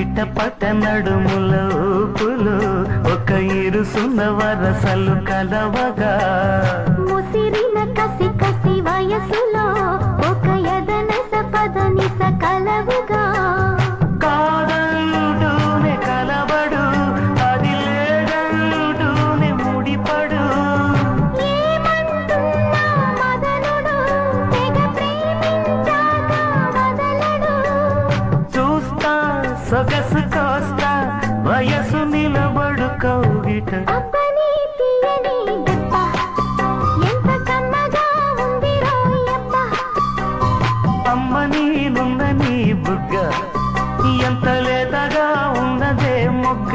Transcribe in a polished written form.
చిట్టపట నడుముల ఊపులు ఒక ఇరుసున్న వరసలు కలవగా ముసిరిన కసి కసి వయసులో ఒక యదనస పదనిస కలవుగా కాదంటూనే కలబడు అది లేదంటూనే ముడిపడు ఏమంటున్నా మదనుడు తెగ ప్రేమించాక వదలడు చూస్తా సొగసు కోస్తా వయసు నిలబడు కౌగిట అప్పని తీయని దెబ్బ ఎంత కమ్మగా ఉంది రోయప్ప అమ్మ నీనున్న నీ బుగ్గ ఎంత లేతగా ఉన్నదే మొగ్గ